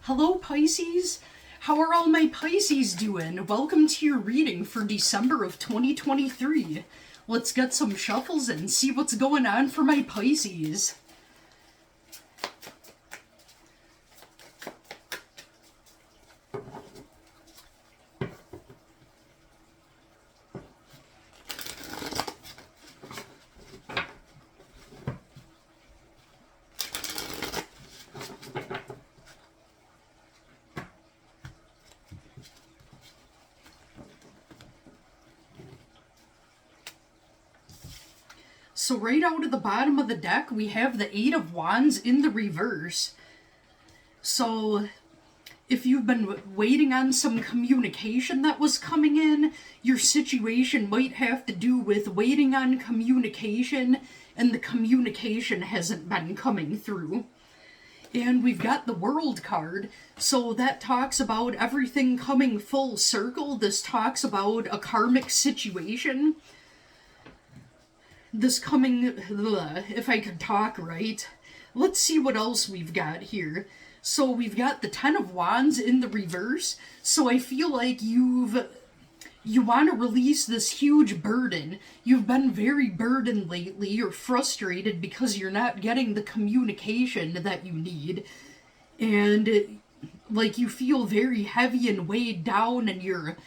Hello, Pisces. How are all my Pisces doing? Welcome to your reading for December of 2023. Let's get some shuffles and see what's going on for my Pisces. So right out of the bottom of the deck, we have the Eight of Wands in the reverse. So if you've been waiting on some communication that was coming in, your situation might have to do with waiting on communication, and the communication hasn't been coming through. And we've got the World card, so that talks about everything coming full circle. This talks about a karmic situation. This coming, if I could talk right. Let's see what else we've got here. So we've got the Ten of Wands in the reverse. So I feel like you want to release this huge burden. You've been very burdened lately. You're frustrated because you're not getting the communication that you need. And like you feel very heavy and weighed down, and you're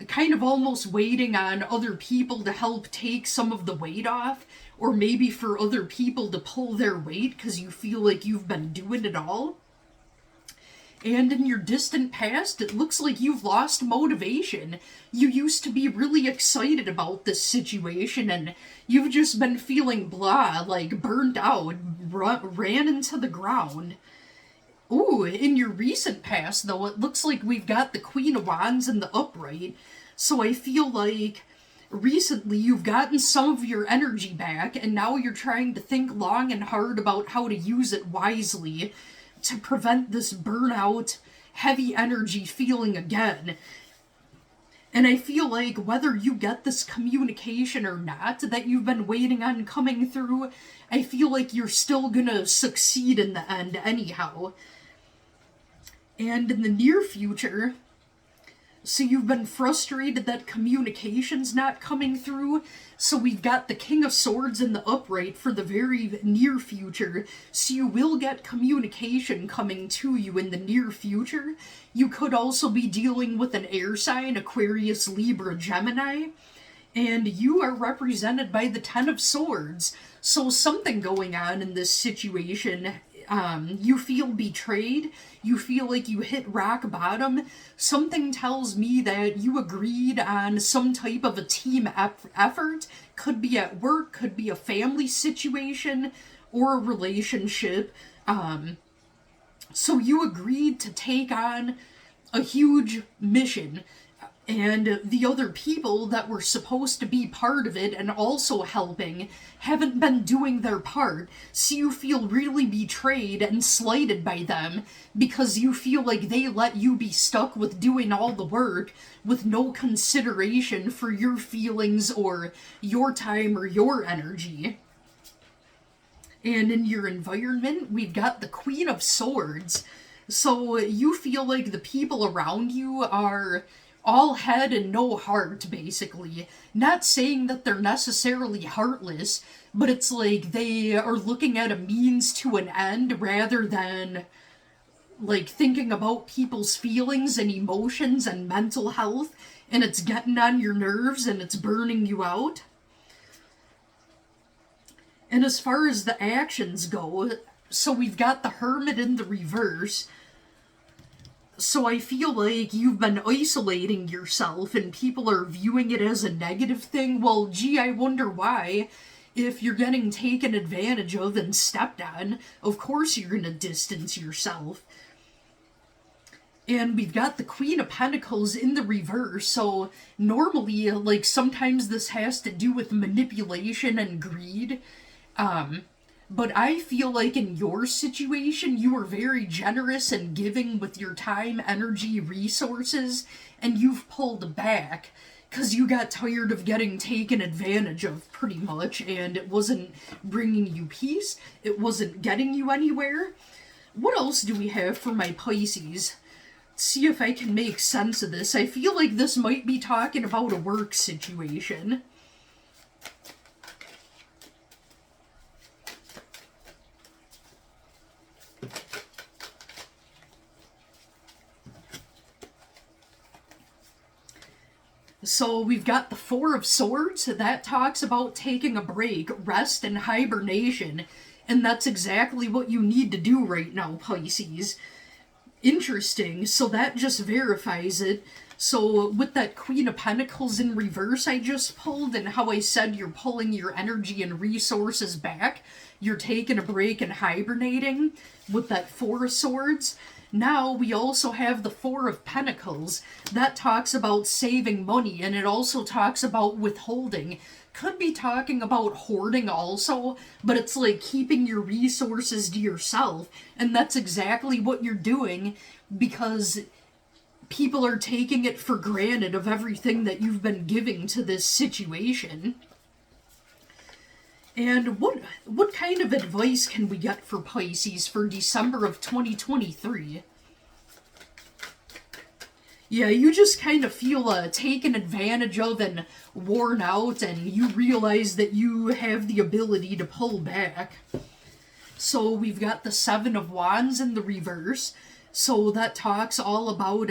kind of almost waiting on other people to help take some of the weight off, or maybe for other people to pull their weight because you feel like you've been doing it all. And in your distant past, it looks like you've lost motivation. You used to be really excited about this situation, and you've just been feeling blah, like burnt out, ran into the ground. Ooh, in your recent past, though, it looks like we've got the Queen of Wands in the upright. So I feel like recently you've gotten some of your energy back, and now you're trying to think long and hard about how to use it wisely to prevent this burnout, heavy energy feeling again. And I feel like whether you get this communication or not that you've been waiting on coming through, I feel like you're still gonna succeed in the end anyhow. And in the near future, so you've been frustrated that communication's not coming through. So we've got the King of Swords in the upright for the very near future. So you will get communication coming to you in the near future. You could also be dealing with an air sign, Aquarius, Libra, Gemini. And you are represented by the Ten of Swords. So something going on in this situation. You feel betrayed. You feel like you hit rock bottom. Something tells me that you agreed on some type of a team effort. Could be at work, could be a family situation, or a relationship. So you agreed to take on a huge mission. And the other people that were supposed to be part of it and also helping haven't been doing their part. So you feel really betrayed and slighted by them because you feel like they let you be stuck with doing all the work with no consideration for your feelings or your time or your energy. And in your environment, we've got the Queen of Swords. So you feel like the people around you are all head and no heart, basically. Not saying that they're necessarily heartless, but it's like they are looking at a means to an end rather than like thinking about people's feelings and emotions and mental health, and it's getting on your nerves and it's burning you out. And as far as the actions go, so we've got the Hermit in the reverse. So I feel like you've been isolating yourself and people are viewing it as a negative thing. Well, gee, I wonder why. If you're getting taken advantage of and stepped on, of course you're going to distance yourself. And we've got the Queen of Pentacles in the reverse. So normally, like, sometimes this has to do with manipulation and greed. But I feel like in your situation, you were very generous and giving with your time, energy, resources, and you've pulled back because you got tired of getting taken advantage of, pretty much, and it wasn't bringing you peace. It wasn't getting you anywhere. What else do we have for my Pisces? Let's see if I can make sense of this. I feel like this might be talking about a work situation. So we've got the Four of Swords. That talks about taking a break, rest, and hibernation. And that's exactly what you need to do right now, Pisces. Interesting. So that just verifies it. So with that Queen of Pentacles in reverse I just pulled, and how I said you're pulling your energy and resources back, you're taking a break and hibernating with that Four of Swords. Now we also have the Four of Pentacles. That talks about saving money, and it also talks about withholding. Could be talking about hoarding also, but it's like keeping your resources to yourself. And that's exactly what you're doing, because people are taking it for granted of everything that you've been giving to this situation. And what kind of advice can we get for Pisces for December of 2023? Yeah, you just kind of feel taken advantage of and worn out, and you realize that you have the ability to pull back. So we've got the Seven of Wands in the reverse. So that talks all about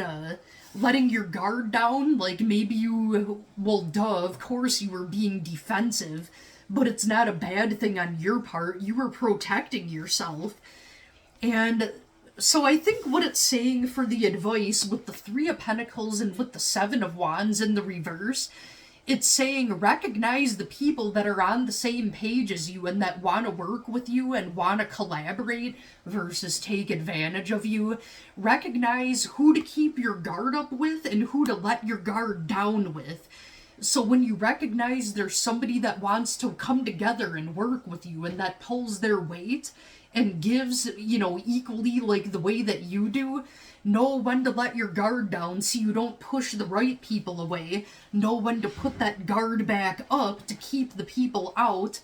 letting your guard down. Like maybe you, well, duh, of course you were being defensive, but it's not a bad thing on your part. You were protecting yourself. And so I think what it's saying for the advice with the Three of Pentacles and with the Seven of Wands in the reverse, it's saying recognize the people that are on the same page as you and that want to work with you and want to collaborate versus take advantage of you. Recognize who to keep your guard up with and who to let your guard down with. So when you recognize there's somebody that wants to come together and work with you and that pulls their weight and gives, equally like the way that you do, know when to let your guard down so you don't push the right people away. Know when to put that guard back up to keep the people out.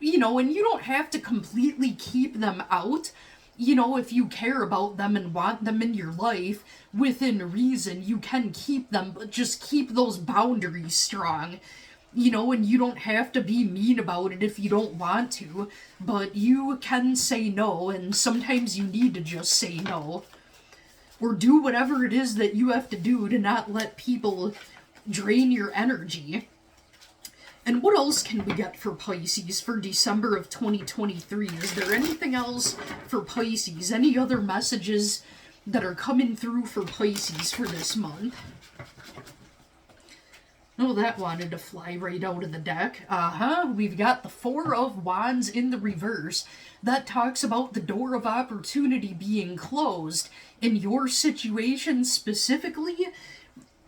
And you don't have to completely keep them out. If you care about them and want them in your life, within reason, you can keep them, but just keep those boundaries strong. And you don't have to be mean about it if you don't want to, but you can say no, and sometimes you need to just say no. Or do whatever it is that you have to do to not let people drain your energy. And what else can we get for Pisces for December of 2023? Is there anything else for Pisces? Any other messages that are coming through for Pisces for this month? Oh, that wanted to fly right out of the deck. We've got the Four of Wands in the reverse. That talks about the door of opportunity being closed. In your situation specifically,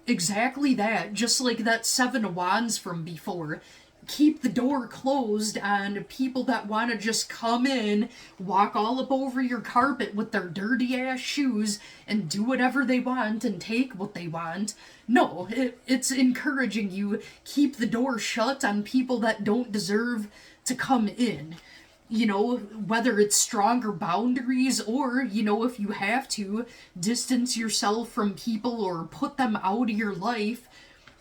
exactly that. Just like that Seven of Wands from before. Keep the door closed on people that want to just come in, walk all up over your carpet with their dirty ass shoes and do whatever they want and take what they want. No, it's encouraging you. Keep the door shut on people that don't deserve to come in. Whether it's stronger boundaries or, if you have to, distance yourself from people or put them out of your life.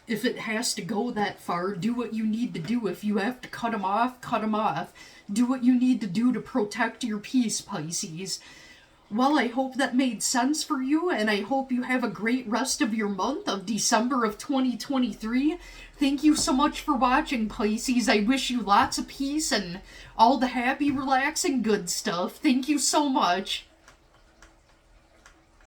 If it has to go that far, do what you need to do. If you have to cut them off, cut them off. Do what you need to do to protect your peace, Pisces. Well, I hope that made sense for you, and I hope you have a great rest of your month of December of 2023. Thank you so much for watching, Pisces. I wish you lots of peace and all the happy, relaxing, good stuff. Thank you so much.